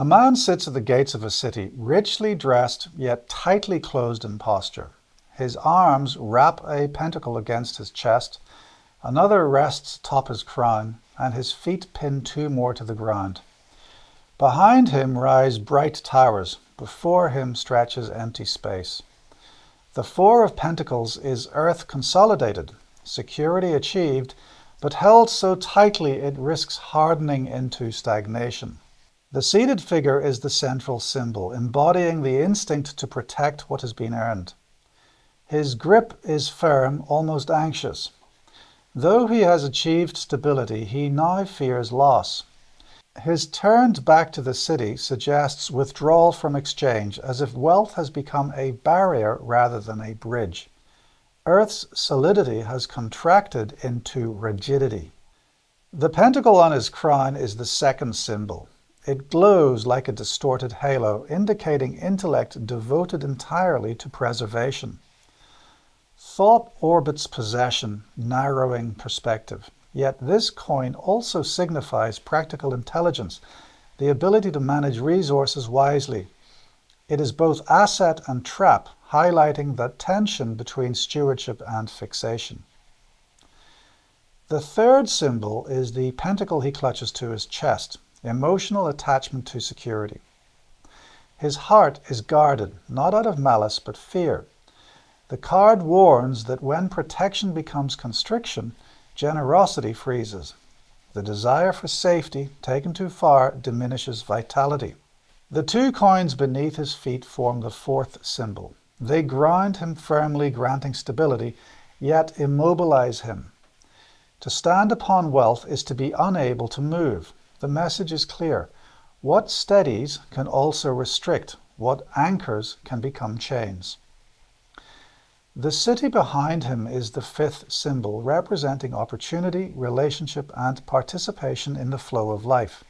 A man sits at the gates of a city, richly dressed, yet tightly closed in posture. His arms wrap a pentacle against his chest, another rests atop his crown, and his feet pin two more to the ground. Behind him rise bright towers, before him stretches empty space. The Four of Pentacles is earth consolidated, security achieved, but held so tightly it risks hardening into stagnation. The seated figure is the central symbol, embodying the instinct to protect what has been earned. His grip is firm, almost anxious. Though he has achieved stability, he now fears loss. His turned back to the city suggests withdrawal from exchange, as if wealth has become a barrier rather than a bridge. Earth's solidity has contracted into rigidity. The pentacle on his crown is the second symbol. It glows like a distorted halo, indicating intellect devoted entirely to preservation. Thought orbits possession, narrowing perspective. Yet this coin also signifies practical intelligence, the ability to manage resources wisely. It is both asset and trap, highlighting the tension between stewardship and fixation. The third symbol is the pentacle he clutches to his chest, emotional attachment to security. His heart is guarded, not out of malice, but fear. The card warns that when protection becomes constriction, generosity freezes. The desire for safety, taken too far, diminishes vitality. The two coins beneath his feet form the fourth symbol. They ground him firmly, granting stability, yet immobilize him. To stand upon wealth is to be unable to move. The message is clear. What steadies can also restrict. What anchors can become chains. The city behind him is the fifth symbol, representing opportunity, relationship, and participation in the flow of life.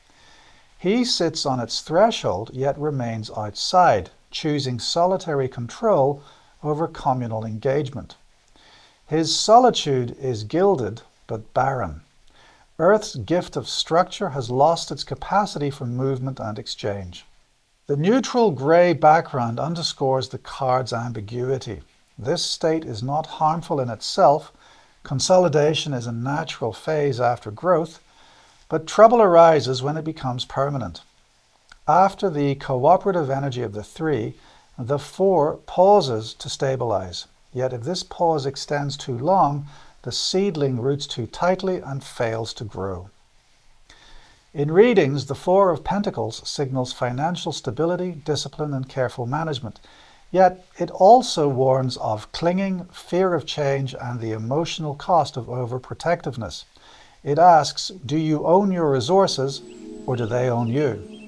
He sits on its threshold, yet remains outside, choosing solitary control over communal engagement. His solitude is gilded, but barren. Earth's gift of structure has lost its capacity for movement and exchange. The neutral grey background underscores the card's ambiguity. This state is not harmful in itself. Consolidation is a natural phase after growth, but trouble arises when it becomes permanent. After the cooperative energy of the three, the four pauses to stabilize. Yet if this pause extends too long, the seedling roots too tightly and fails to grow. In readings, the Four of Pentacles signals financial stability, discipline, and careful management. Yet it also warns of clinging, fear of change, and the emotional cost of overprotectiveness. It asks, do you own your resources, or do they own you?